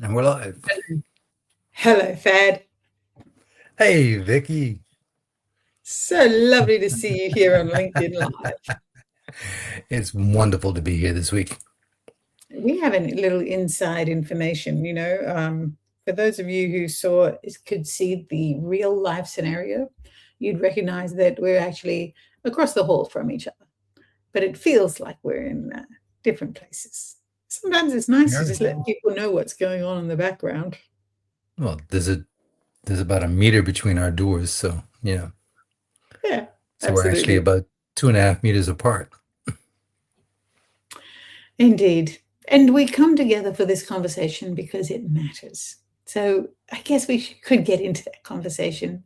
And we're live. Hello, Thad. Hey, Vicky. So lovely to see you here on LinkedIn Live. It's wonderful to be here this week. We have a little inside information, for those of you who could see the real life scenario, you'd recognize that we're actually across the hall from each other, but it feels like we're in different places. Sometimes it's nice to Very just let people know what's going on in the background. well. There's about a meter between our doors, so yeah. Yeah, So we're actually absolutely. about 2.5 meters apart. Indeed. And we come together for this conversation because it matters. So I guess could get into that conversation.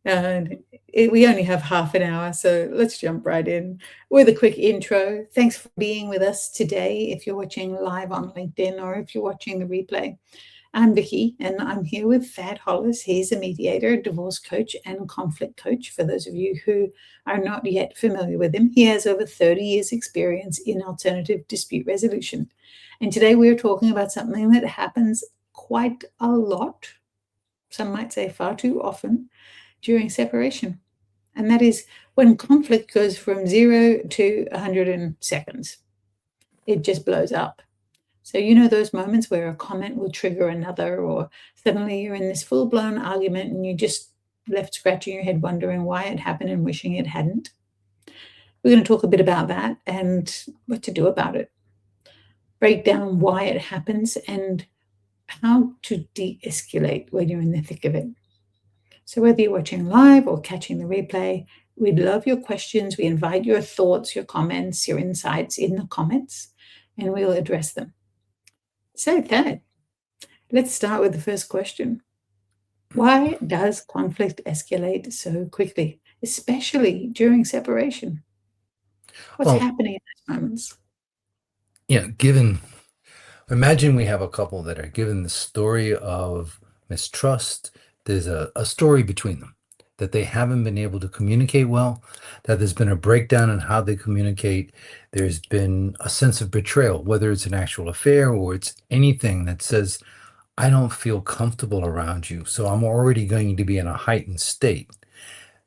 We only have half an hour, so let's jump right in with a quick intro. Thanks for being with us today. If you're watching live on LinkedIn or if you're watching the replay, I'm Vicky, and I'm here with Thad Hollis. He's a mediator, divorce coach, and conflict coach. For those of you who are not yet familiar with him, he has over 30 years' experience in alternative dispute resolution. And today we're talking about something that happens quite a lot, some might say far too often, during separation. And that is when conflict goes from 0 to 100 in seconds. It just blows up. So, those moments where a comment will trigger another, or suddenly you're in this full blown argument and you just left scratching your head wondering why it happened and wishing it hadn't. We're going to talk a bit about that and what to do about it, break down why it happens, and how to de escalate when you're in the thick of it. So, whether you're watching live or catching the replay, we'd love your questions. We invite your thoughts, your comments, your insights in the comments, and we'll address them. So, Thad, let's start with the first question. Why does conflict escalate so quickly, especially during separation? What's Well, happening in those moments? imagine we have a couple that are given the story of mistrust. There's a story between them that they haven't been able to communicate well, that there's been a breakdown in how they communicate. There's been a sense of betrayal, whether it's an actual affair or it's anything that says, I don't feel comfortable around you, so I'm already going to be in a heightened state.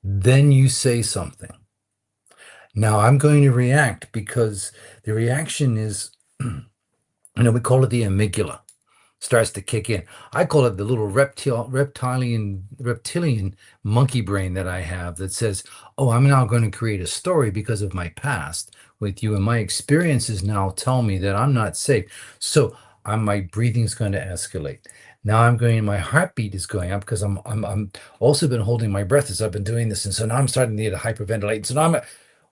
Then you say something. Now I'm going to react because the reaction is, we call it the amygdala, starts to kick in. I call it the little reptilian monkey brain that I have that says, oh, I'm now going to create a story because of my past with you, and my experiences now tell me that I'm not safe. So my breathing's going to escalate. Now my heartbeat is going up because I'm also been holding my breath as I've been doing this. And so now I'm starting to need to hyperventilate. So now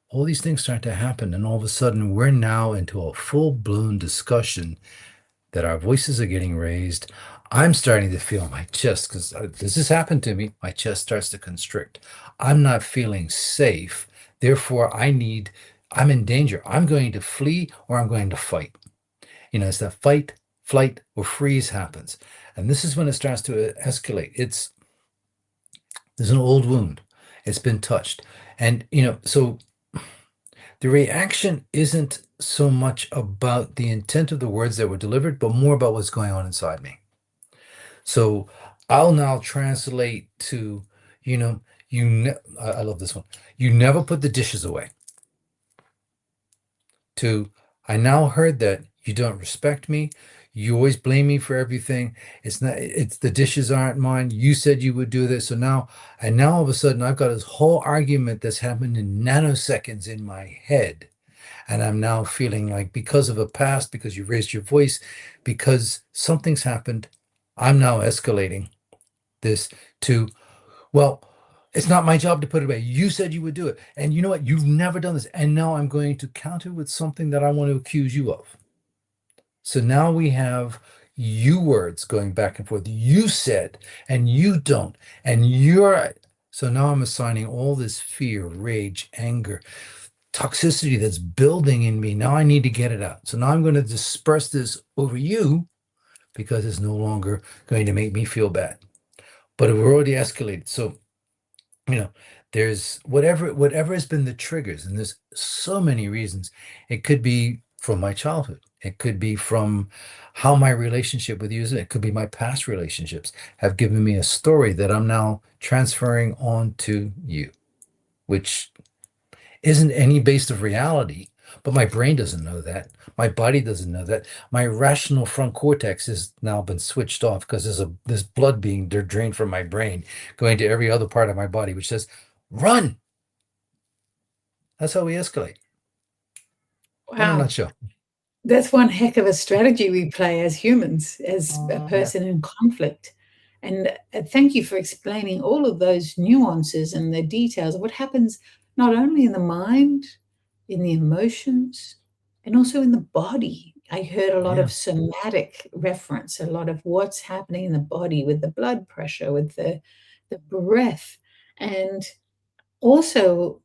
all these things start to happen. And all of a sudden we're now into a full-blown discussion that our voices are getting raised. I'm starting to feel my chest, because this has happened to me. My chest starts to constrict. I'm not feeling safe. Therefore, I'm in danger. I'm going to flee or I'm going to fight. It's that fight, flight, or freeze happens. And this is when it starts to escalate. There's an old wound. It's been touched. And, so the reaction isn't so much about the intent of the words that were delivered, but more about what's going on inside me. So I'll now translate to, I love this one. You never put the dishes away. To, I now heard that you don't respect me. You always blame me for everything. It's the dishes aren't mine. You said you would do this. Now all of a sudden I've got this whole argument that's happened in nanoseconds in my head. And I'm now feeling like, because of a past, because you raised your voice, because something's happened, I'm now escalating this to, well, it's not my job to put it away. You said you would do it. And you know what? You've never done this. And now I'm going to counter with something that I want to accuse you of. So now we have you words going back and forth. You said, and you don't, and you're. So now I'm assigning all this fear, rage, anger, toxicity that's building in me. Now I need to get it out. So now I'm going to disperse this over you because it's no longer going to make me feel bad. But we're already escalated. So, there's whatever has been the triggers, and there's so many reasons. It could be from my childhood. It could be from how my relationship with you is. It could be my past relationships have given me a story that I'm now transferring on to you, which isn't any based of reality. But my brain doesn't know that. My body doesn't know that. My rational front cortex has now been switched off because there's blood being drained from my brain, going to every other part of my body, which says, run. That's how we escalate in a Wow. nutshell. That's one heck of a strategy we play as humans, as a Yeah. person in conflict. And thank you for explaining all of those nuances and the details of what happens not only in the mind, in the emotions, and also in the body. I heard a lot Yeah. of somatic reference, a lot of what's happening in the body with the blood pressure, with the breath. And also,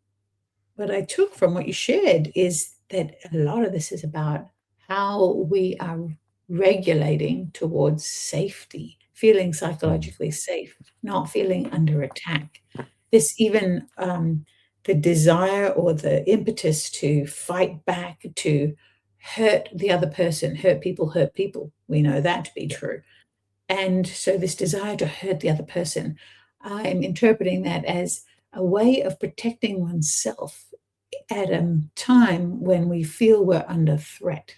what I took from what you shared is that a lot of this is about how we are regulating towards safety, feeling Mhm. psychologically safe, not feeling under attack. This even the desire or the impetus to fight back, to hurt the other person, hurt people hurt people. We know that to be true. And so, this desire to hurt the other person, I'm interpreting that as a way of protecting oneself at a time when we feel we're under threat.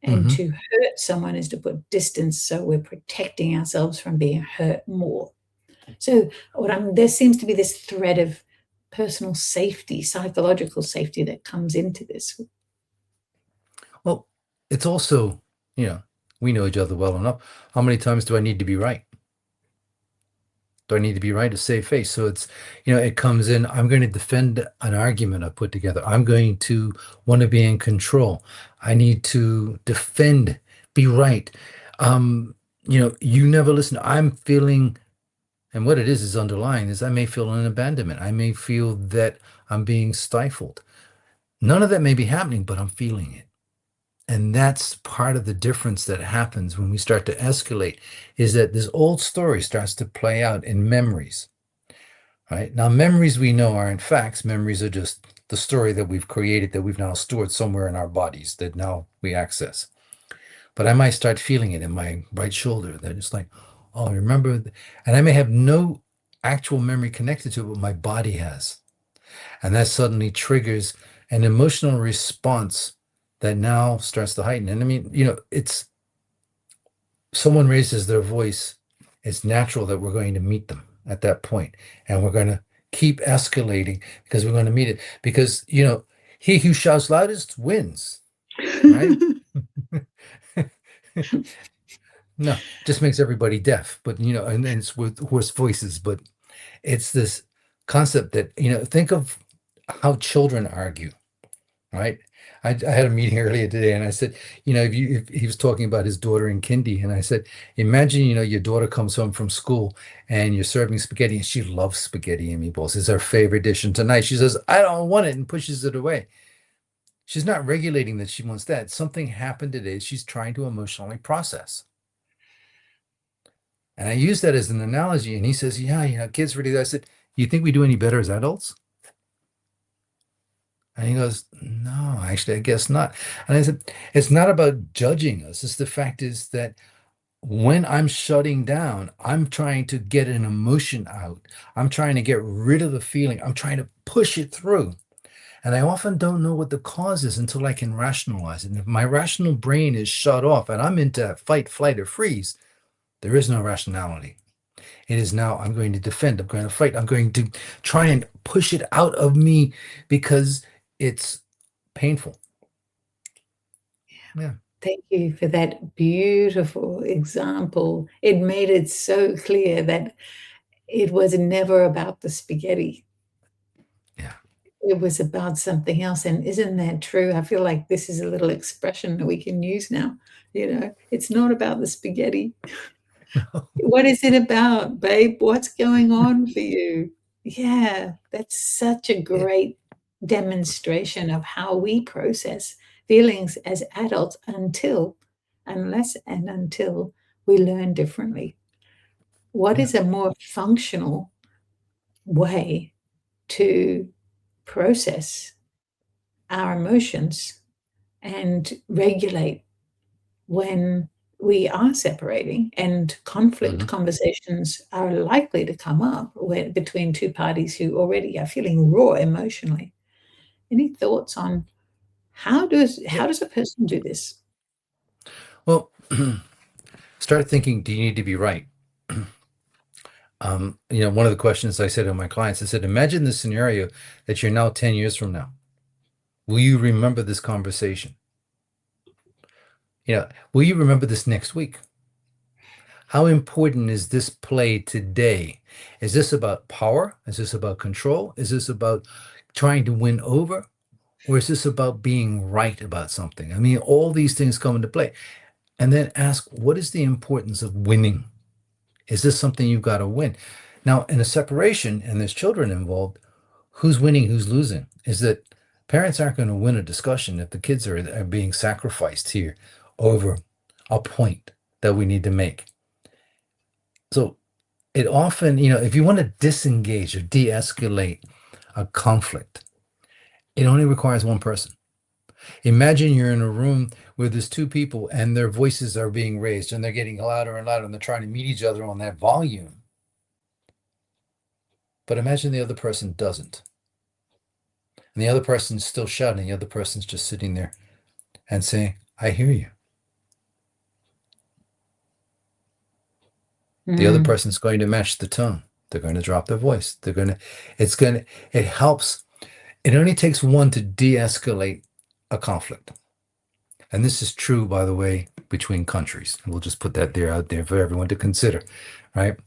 And Mhm. to hurt someone is to put distance, so we're protecting ourselves from being hurt more. So, there seems to be this thread of personal safety, psychological safety that comes into this. Well, it's also, you know, we know each other well enough. How many times do I need to be right? Do I need to be right to save face? So it's, it comes in, I'm going to defend an argument I put together. I'm going to want to be in control. I need to defend, be right. You never listen. I'm feeling, and what it is underlying is I may feel an abandonment. I may feel that I'm being stifled. None of that may be happening, but I'm feeling it. And that's part of the difference that happens when we start to escalate, is that this old story starts to play out in memories. Right? Now, memories we know aren't facts. Memories are just the story that we've created that we've now stored somewhere in our bodies that now we access. But I might start feeling it in my right shoulder that it's like, oh, remember, and I may have no actual memory connected to it, but my body has. And that suddenly triggers an emotional response that now starts to heighten. And I mean, it's someone raises their voice, it's natural that we're going to meet them at that point, and we're going to keep escalating because we're going to meet it. Because he who shouts loudest wins, right? No, just makes everybody deaf. But and it's with hoarse voices. But it's this concept that think of how children argue. Right. I had a meeting earlier today and I said, if he was talking about his daughter in kindy, and I said, imagine, your daughter comes home from school and you're serving spaghetti and she loves spaghetti and meatballs. It's her favorite dish. And tonight she says, I don't want it, and pushes it away. She's not regulating that she wants that. Something happened today. She's trying to emotionally process. And I use that as an analogy. And he says, yeah, kids really do. I said, you think we do any better as adults? And he goes, no, actually, I guess not. And I said, it's not about judging us. It's the fact is that when I'm shutting down, I'm trying to get an emotion out. I'm trying to get rid of the feeling. I'm trying to push it through. And I often don't know what the cause is until I can rationalize it. And if my rational brain is shut off and I'm into fight, flight, or freeze, there is no rationality. It is now I'm going to defend, I'm going to fight, I'm going to try and push it out of me because it's painful. Yeah. Thank you for that beautiful example. It made it so clear that it was never about the spaghetti. Yeah. It was about something else, and isn't that true? I feel like this is a little expression that we can use now, "It's not about the spaghetti. What is it about, babe? What's going on for you?" Yeah, that's such a It, great demonstration of how we process feelings as adults unless and until we learn differently. What yeah. is a more functional way to process our emotions and regulate when we are separating, and conflict Mhm. conversations are likely to come up between two parties who already are feeling raw emotionally. Any thoughts on Yeah. how does a person do this? Well, start thinking, do you need to be right? One of the questions I said to my clients, I said, imagine the scenario that you're now 10 years from now. Will you remember this conversation? Will you remember this next week? How important is this play today? Is this about power? Is this about control? Is this about trying to win over? Or is this about being right about something? I mean, all these things come into play. And then ask, what is the importance of winning? Is this something you've got to win? Now, in a separation and there's children involved, who's winning, who's losing? Is that parents aren't going to win a discussion if the kids are being sacrificed here over a point that we need to make. So it often, if you want to disengage or de-escalate a conflict, it only requires one person. Imagine you're in a room where there's two people and their voices are being raised and they're getting louder and louder and they're trying to meet each other on that volume. But imagine the other person doesn't. And the other person's still shouting, the other person's just sitting there and saying, I hear you. The other Mm. person's going to match the tone. They're going to drop their voice. It helps. It only takes one to de-escalate a conflict. And this is true, by the way, between countries. We'll just put that there out there for everyone to consider, right?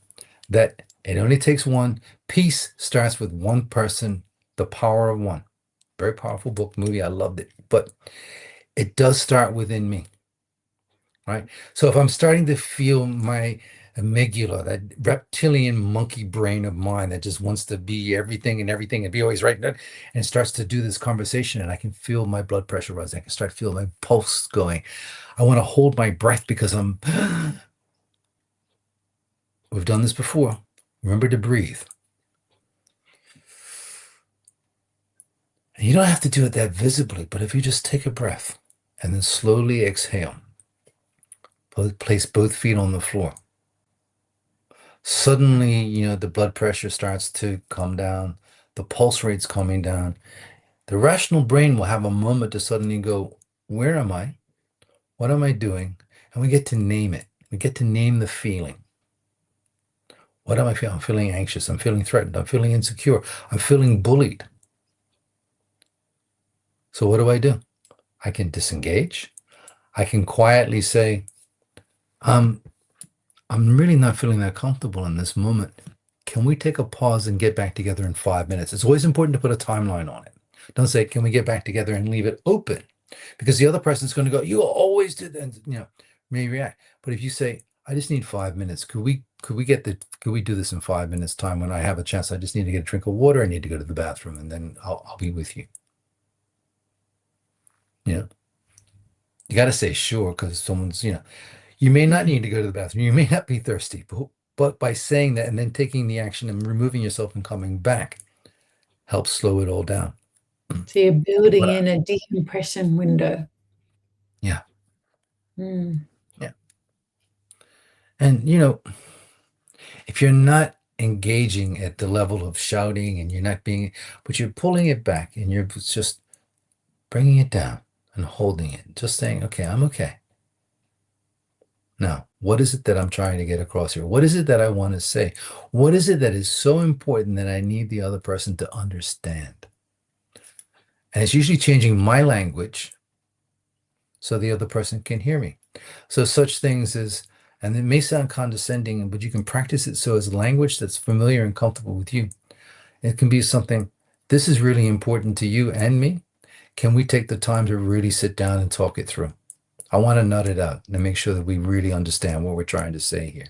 That it only takes one. Peace starts with one person, The Power of One. Very powerful book, movie. I loved it. But it does start within me, right? So if I'm starting to feel my amygdala, that reptilian monkey brain of mine that just wants to be everything and be always right, and it starts to do this conversation, and I can feel my blood pressure rising. I can start feeling my pulse going. I want to hold my breath because we've done this before. Remember to breathe. And you don't have to do it that visibly, but if you just take a breath and then slowly exhale, place both feet on the floor. Suddenly, the blood pressure starts to come down, the pulse rate's coming down. The rational brain will have a moment to suddenly go, where am I? What am I doing? And we get to name it. We get to name the feeling. What am I feeling? I'm feeling anxious. I'm feeling threatened. I'm feeling insecure. I'm feeling bullied. So what do? I can disengage. I can quietly say, I'm really not feeling that comfortable in this moment. Can we take a pause and get back together in 5 minutes? It's always important to put a timeline on it. Don't say, can we get back together and leave it open? Because the other person's going to go, you always did that, and, may react. But if you say, I just need 5 minutes, could we do this in 5 minutes time when I have a chance? I just need to get a drink of water. I need to go to the bathroom, and then I'll be with you. You got to say sure, because someone's, you may not need to go to the bathroom. You may not be thirsty, but by saying that and then taking the action and removing yourself and coming back helps slow it all down. So you're building But in a decompression window. yeah, Mm. yeah. And if you're not engaging at the level of shouting and but you're pulling it back and you're just bringing it down and holding it, just saying, okay, I'm okay. Now, what is it that I'm trying to get across here? What is it that I want to say? What is it that is so important that I need the other person to understand? And it's usually changing my language so the other person can hear me. So such things as, and it may sound condescending, but you can practice it so as language that's familiar and comfortable with you. It can be something, this is really important to you and me. Can we take the time to really sit down and talk it through? I want to nut it out and make sure that we really understand what we're trying to say here.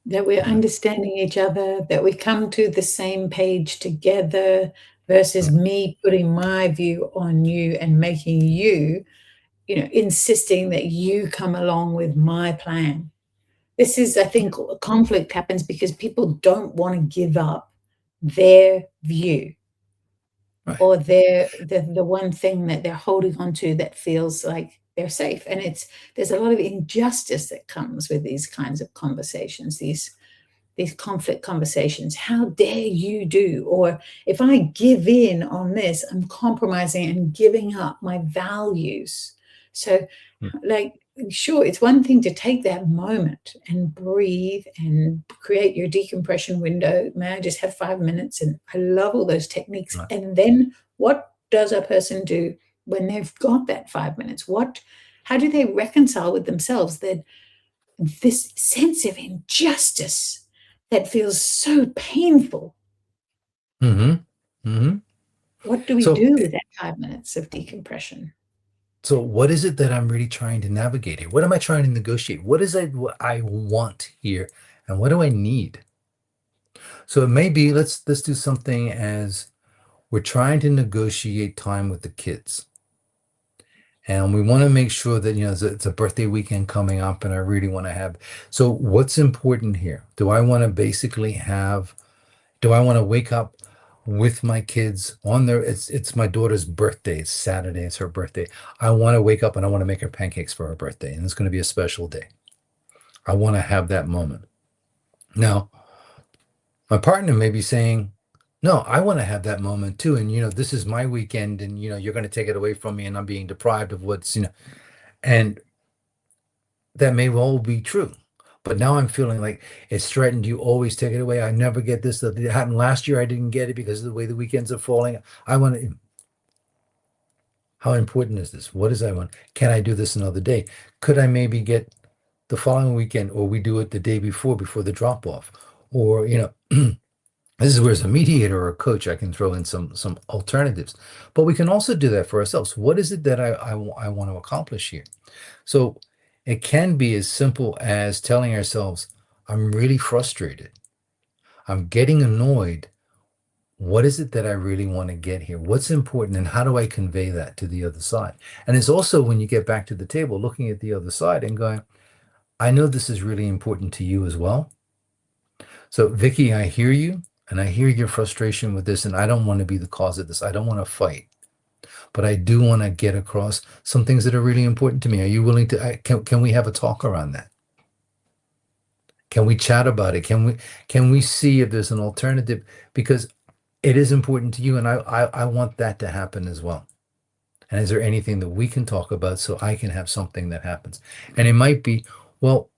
That we're Yeah. understanding each other, that we come to the same page together versus me putting my view on you and making you, insisting that you come along with my plan. This is, I think, conflict happens because people don't want to give up their view Right. or the one thing that they're holding on to that feels like they're safe. And there's a lot of injustice that comes with these kinds of conversations, these conflict conversations. How dare you do? Or if I give in on this, I'm compromising and giving up my values. So, Mm. like, sure, it's one thing to take that moment and breathe and create your decompression window. May I just have 5 minutes? And I love all those techniques. Right. And then what does a person do when they've got that 5 minutes? How do they reconcile with themselves that this sense of injustice that feels so painful? Mm-hmm. Mm-hmm. What do we So, do with that 5 minutes of decompression? so what is it that I'm really trying to navigate here? What am I trying to negotiate? What is it what I want here, and what do I need? So it may be let's do something as we're trying to negotiate time with the kids. And we want to make sure that, it's a birthday weekend coming up, and I really want to have. So, what's important here? Do I want to wake up with my kids on their, it's my daughter's birthday. It's Saturday, it's her birthday. I want to wake up and I want to make her pancakes for her birthday, and it's going to be a special day. I want to have that moment. Now, my partner may be saying, no, I want to have that moment too. And, this is my weekend, and, you're going to take it away from me, and I'm being deprived of and that may well be true. But now I'm feeling like it's threatened. You always take it away. I never get this. That it happened last year. I didn't get it because of the way the weekends are falling. I want to. How important is this? What does I want? Can I do this another day? Could I maybe get the following weekend, or we do it the day before the drop off? Or, this is where as a mediator or a coach, I can throw in some alternatives. But we can also do that for ourselves. What is it that I want to accomplish here? So it can be as simple as telling ourselves, I'm really frustrated. I'm getting annoyed. What is it that I really want to get here? What's important, and how do I convey that to the other side? And it's also when you get back to the table, looking at the other side and going, I know this is really important to you as well. So, Vicky, I hear you, and I hear your frustration with this, and I don't want to be the cause of this. I don't want to fight, but I do want to get across some things that are really important to me. Are you willing to, can we have a talk around that? Can we chat about it? Can we see if there's an alternative? Because it is important to you, and I want that to happen as well. And is there anything that we can talk about so I can have something that happens? And it might be, well,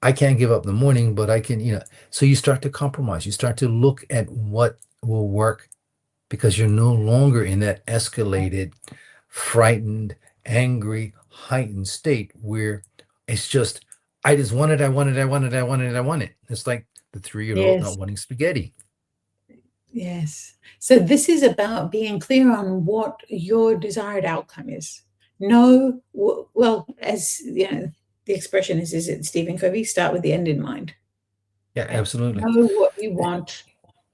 I can't give up the morning, but I can, so you start to compromise. You start to look at what will work, because you're no longer in that escalated, frightened, angry, heightened state where it's just, I just want it, I want it, I want it, I want it, I want it. It's like the 3-year-old not Yes. wanting spaghetti. Yes. So this is about being clear on what your desired outcome is. Know, well, as the expression is it Stephen Covey, start with the end in mind, Yeah, right? absolutely. Know what you want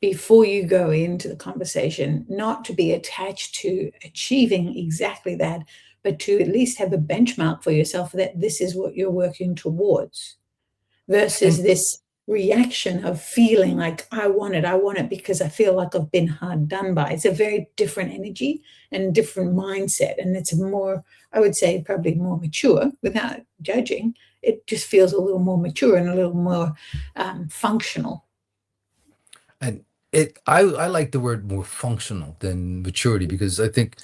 before you go into the conversation, not to be attached to achieving exactly that, but to at least have a benchmark for yourself that this is what you're working towards, versus And this reaction of feeling like I want it because I feel like I've been hard done by. It's a very different energy and different mindset. And it's more, I would say, probably more mature without judging. It just feels a little more mature and a little more functional. and I like the word more functional than maturity, because I think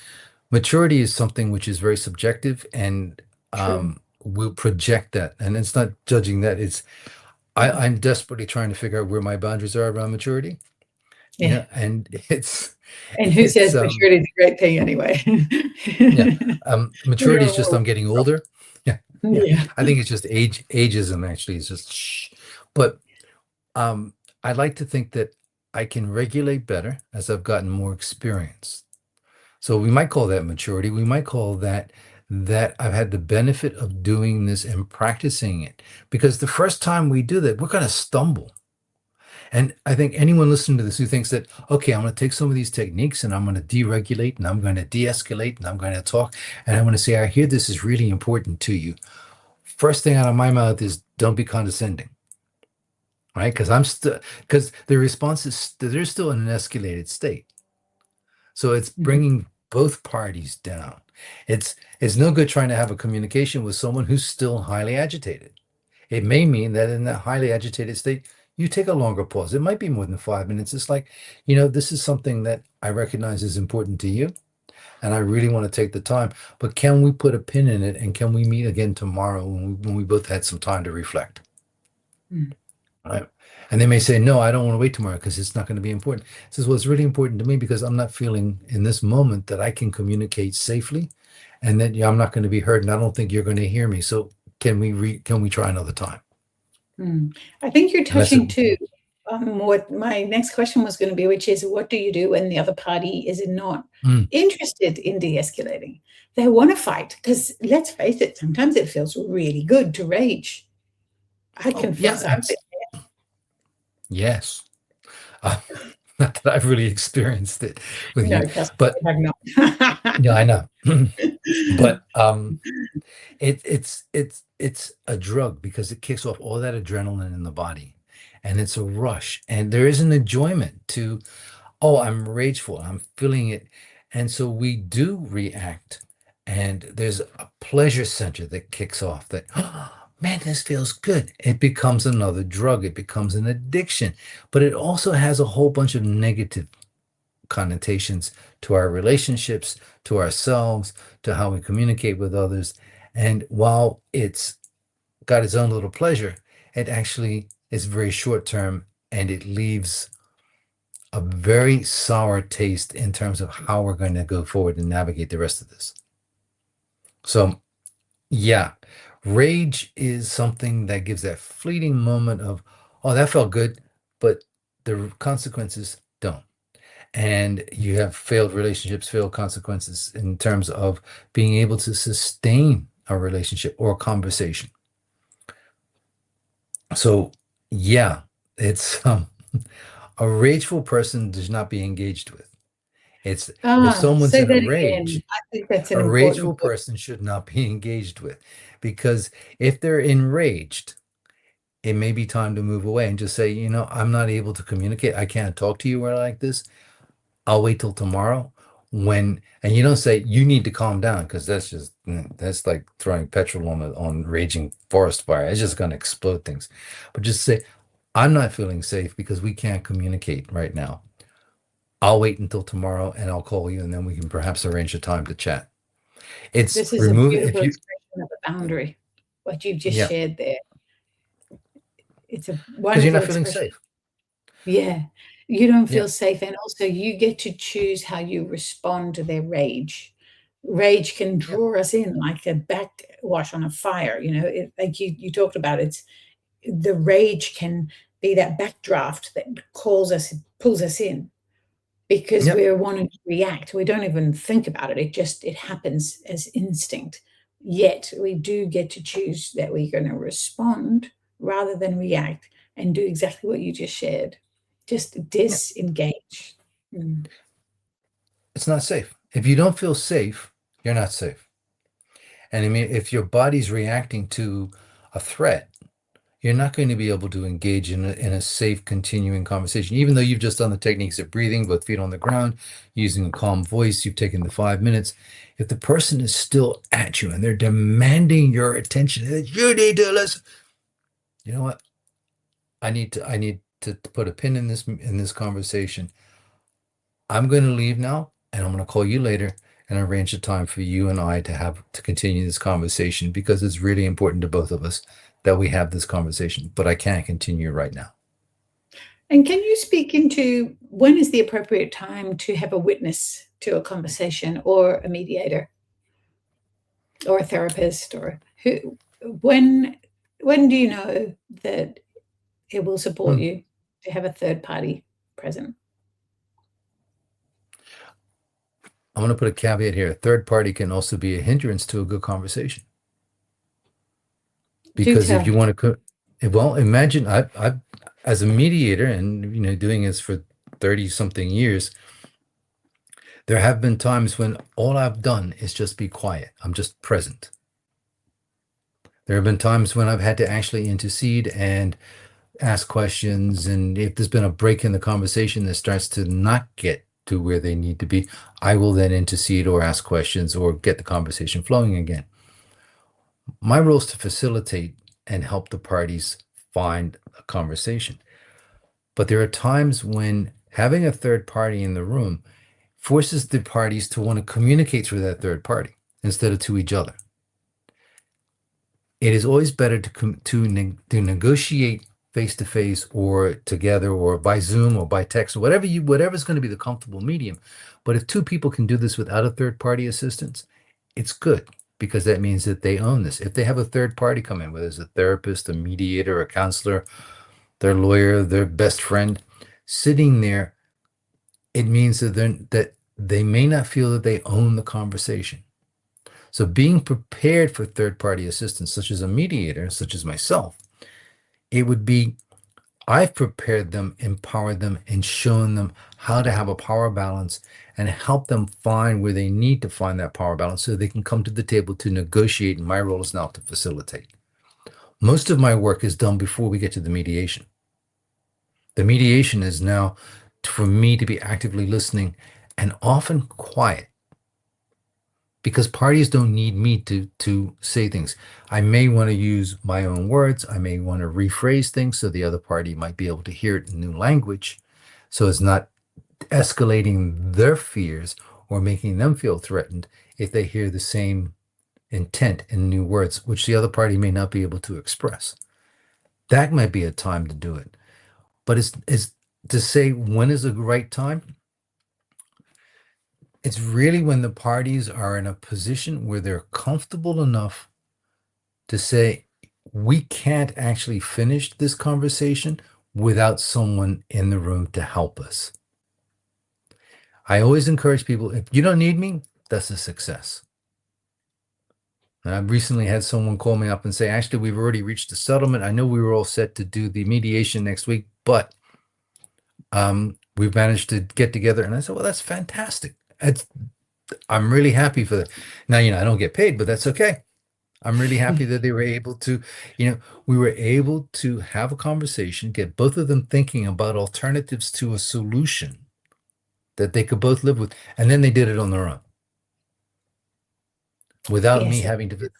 maturity is something which is very subjective, and True. we'll project that. And it's not judging that. I'm desperately trying to figure out where my boundaries are around maturity. Yeah. And it's And who it's says maturity is a great thing anyway? yeah. We Maturity are is just all, I'm getting older. Yeah, yeah. yeah. I think it's just ageism actually. It's just shh. But um I like to think that I can regulate better as I've gotten more experience. So we might call that maturity. We might call that I've had the benefit of doing this and practicing it. Because the first time we do that, we're going to stumble. And I think anyone listening to this who thinks that, okay, I'm going to take some of these techniques and I'm going to deregulate and I'm going to de-escalate and I'm going to talk and I'm going to say, I hear this is really important to you. First thing out of my mouth is don't be condescending, right? Because the response is they're still in an escalated state. So it's Mhm. bringing both parties down. It's no good trying to have a communication with someone who's still highly agitated. It may mean that in that highly agitated state, you take a longer pause. It might be more than 5 minutes. It's like, this is something that I recognize is important to you, and I really want to take the time. But can we put a pin in it, and can we meet again tomorrow when we both had some time to reflect? Mm. Right. And they may say, no, I don't want to wait tomorrow because it's not going to be important. It says, well, it's really important to me because I'm not feeling in this moment that I can communicate safely and that I'm not going to be heard. And I don't think you're going to hear me. So can we try another time? Mm. I think you're And that's it. touching too on what my next question was going to be, which is what do you do when the other party is not Mm. interested in de-escalating? They want to fight because let's face it, sometimes it feels really good to rage. I Oh, yeah. confess I've been Yes. Uh, not that I've really experienced it with no, you, trust but me, I have not. yeah, I know. But it's a drug because it kicks off all that adrenaline in the body, and it's a rush, and there is an enjoyment to, oh, I'm rageful, I'm feeling it, and so we do react, and there's a pleasure center that kicks off that, oh, man, this feels good. It becomes another drug. It becomes an addiction, but it also has a whole bunch of negative connotations to our relationships, to ourselves, to how we communicate with others. And while it's got its own little pleasure, it actually is very short term and it leaves a very sour taste in terms of how we're going to go forward and navigate the rest of this. So, yeah, rage is something that gives that fleeting moment of, oh, that felt good, but the consequences don't. And you have failed relationships, failed consequences in terms of being able to sustain a relationship or a conversation. So, yeah, it's a rageful person does not be engaged with. It's if someone's Say in a that again. rage, I think that's an a important rageful word. person should not be engaged with because if they're enraged, it may be time to move away and just say, I'm not able to communicate. I can't talk to you like this. I'll wait till tomorrow and you don't say you need to calm down because that's like throwing petrol on raging forest fire. It's just going to explode things. But just say, I'm not feeling safe because we can't communicate right now. I'll wait until tomorrow and I'll call you and then we can perhaps arrange a time to chat. It's This is a remove if beautiful you expression of a boundary, what you've just yeah, shared there. It's a because you're wonderful not feeling expression. safe. Yeah. You don't Yeah. feel safe, and also you get to choose how you respond to their rage. Rage can Yeah. draw us in like a backwash on a fire, like you talked about, it's the rage can be that backdraft that pulls us in because Yep. we're wanting to react. We don't even think about it. It happens as instinct. Yet we do get to choose that we're going to respond rather than react and do exactly what you just shared. Just Yeah. disengage. Mm. It's not safe. If you don't feel safe, you're not safe. And I mean, if your body's reacting to a threat, you're not going to be able to engage in a safe, continuing conversation. Even though you've just done the techniques of breathing, both feet on the ground, using a calm voice, you've taken the 5 minutes. If the person is still at you and they're demanding your attention, that you need to listen. You know what? I need to put a pin in this conversation. I'm going to leave now, and I'm going to call you later and arrange a time for you and I to continue this conversation because it's really important to both of us that we have this conversation. But I can't continue right now. And can you speak into when is the appropriate time to have a witness to a conversation or a mediator or a therapist or who when when do you know that it will support Hmm. you to have a third party present? I'm going to put a caveat here. A third party can also be a hindrance to a good conversation Do because if you tell. want to, well, imagine I, as a mediator and doing this for 30 something years, there have been times when all I've done is just be quiet. I'm just present. There have been times when I've had to actually intercede and ask questions. And if there's been a break in the conversation that starts to not get to where they need to be. I will then intercede or ask questions or get the conversation flowing again. My role is to facilitate and help the parties find a conversation. But there are times when having a third party in the room forces the parties to want to communicate through that third party instead of to each other. It is always better to negotiate face to face or together or by Zoom or by text or whatever's going to be the comfortable medium. But if two people can do this without a third party assistance, it's good because that means that they own this. If they have a third party come in, whether it's a therapist, a mediator, a counselor, their lawyer, their best friend, sitting there, it means that they may not feel that they own the conversation. So being prepared for third-party assistance, such as a mediator, such as myself, it would be, I've prepared them, empowered them, and shown them how to have a power balance and help them find where they need to find that power balance so they can come to the table to negotiate. And my role is now to facilitate. Most of my work is done before we get to the mediation. The mediation is now for me to be actively listening and often quiet because parties don't need me to say things. I may want to use my own words. I may want to rephrase things so the other party might be able to hear it in new language. So it's not escalating their fears or making them feel threatened if they hear the same intent in new words, which the other party may not be able to express. That might be a time to do it. But it's to say when is the right time? It's really when the parties are in a position where they're comfortable enough to say, we can't actually finish this conversation without someone in the room to help us. I always encourage people, if you don't need me, that's a success. And I've recently had someone call me up and say, actually, we've already reached a settlement. I know we were all set to do the mediation next week, but we've managed to get together. And I said, well, that's fantastic. I'm really happy for that. Now, I don't get paid, but that's okay. I'm really happy that they were able to, we were able to have a conversation, get both of them thinking about alternatives to a solution that they could both live with. And then they did it on their own without me Yes. having to.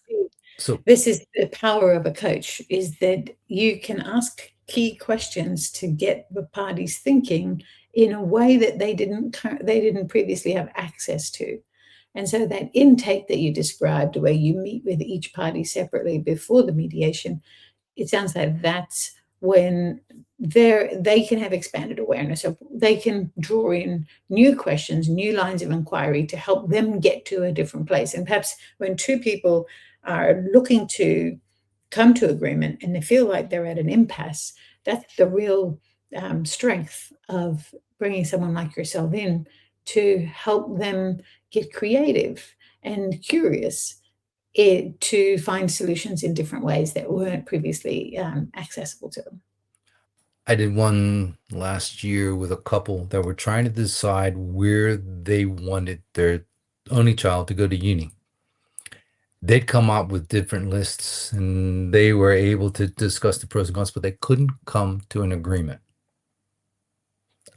So this is the power of a coach, is that you can ask key questions to get the parties thinking in a way that they didn't previously have access to. And so that intake that you described, where you meet with each party separately before the mediation, it sounds like that's when they can have expanded awareness, of they can draw in new questions, new lines of inquiry to help them get to a different place. And perhaps when two people are looking to come to agreement and they feel like they're at an impasse, that's the real strength of bringing someone like yourself in to help them get creative and curious to find solutions in different ways that weren't previously accessible to them. I did one last year with a couple that were trying to decide where they wanted their only child to go to uni. They'd come up with different lists and they were able to discuss the pros and cons, but they couldn't come to an agreement.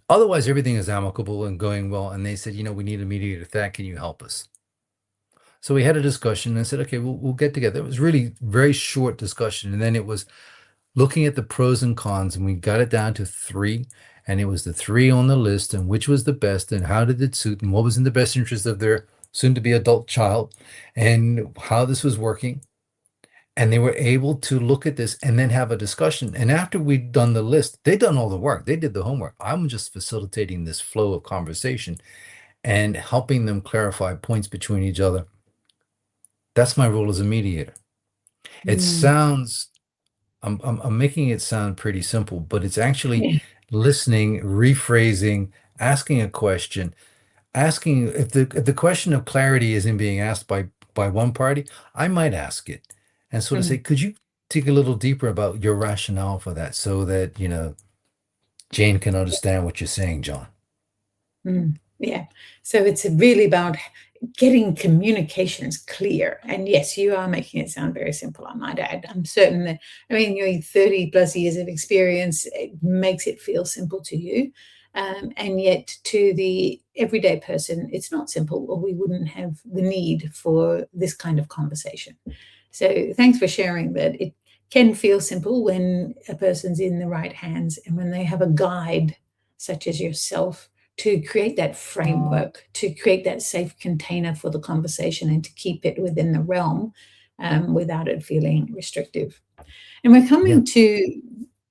Otherwise, everything is amicable and going well. And they said, we need a mediator. That can you help us? So we had a discussion and I said, okay, we'll get together. It was really very short discussion. And then it was looking at the pros and cons, and we got it down to 3. And it was the 3 on the list and which was the best and how did it suit and what was in the best interest of their soon to be adult child and how this was working. And they were able to look at this and then have a discussion. And after we'd done the list, they'd done all the work. They did the homework. I'm just facilitating this flow of conversation and helping them clarify points between each other. That's my role as a mediator. It sounds, I'm making it sound pretty simple, but it's actually Yeah. listening, rephrasing, asking a question, asking if the question of clarity isn't being asked by one party, I might ask it and sort of say, could you dig a little deeper about your rationale for that so that, Jane can understand what you're saying, John. Yeah. So it's really about getting communications clear. And yes, you are making it sound very simple, I might add. I'm certain that, your 30 plus years of experience, it makes it feel simple to you. And yet to the everyday person, it's not simple, or we wouldn't have the need for this kind of conversation. So thanks for sharing that. It can feel simple when a person's in the right hands and when they have a guide such as yourself to create that framework, to create that safe container for the conversation and to keep it within the realm without it feeling restrictive. And we're Yeah. coming to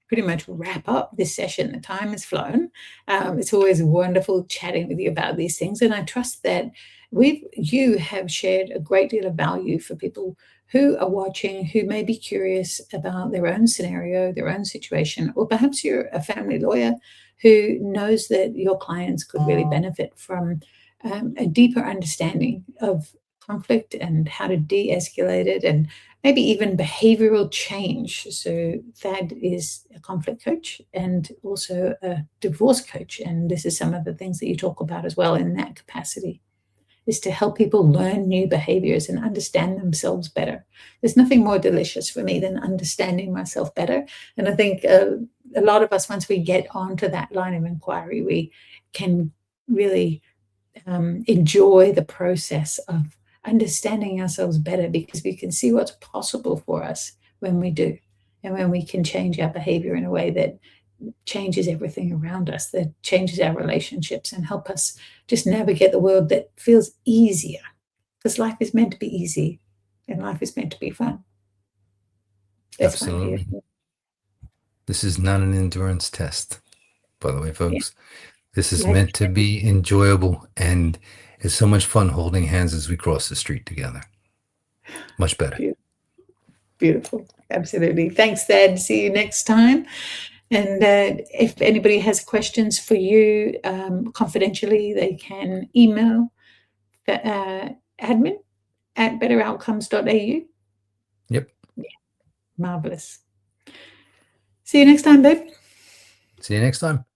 pretty much wrap up this session. The time has flown. It's always wonderful chatting with you about these things, and I trust that you have shared a great deal of value for people who are watching, who may be curious about their own scenario, their own situation, or perhaps you're a family lawyer who knows that your clients could really benefit from a deeper understanding of conflict and how to de-escalate it, and maybe even behavioral change. So Thad is a conflict coach and also a divorce coach. And this is some of the things that you talk about as well in that capacity, is to help people learn new behaviors and understand themselves better. There's nothing more delicious for me than understanding myself better. And I think a lot of us, once we get onto that line of inquiry, we can really enjoy the process of understanding ourselves better, because we can see what's possible for us when we do, and when we can change our behavior in a way that changes everything around us, that changes our relationships and help us just navigate the world that feels easier, because life is meant to be easy and life is meant to be fun. That's my view. Absolutely. This is not an endurance test, by the way, Yeah. folks. This is Life meant to be enjoyable, and it's so much fun holding hands as we cross the street together. Much better. Beautiful. Absolutely. Thanks, Thad. See you next time. And if anybody has questions for you confidentially, they can email admin@betteroutcomes.au. Yep. Yeah, marvelous. See you next time, babe. See you next time.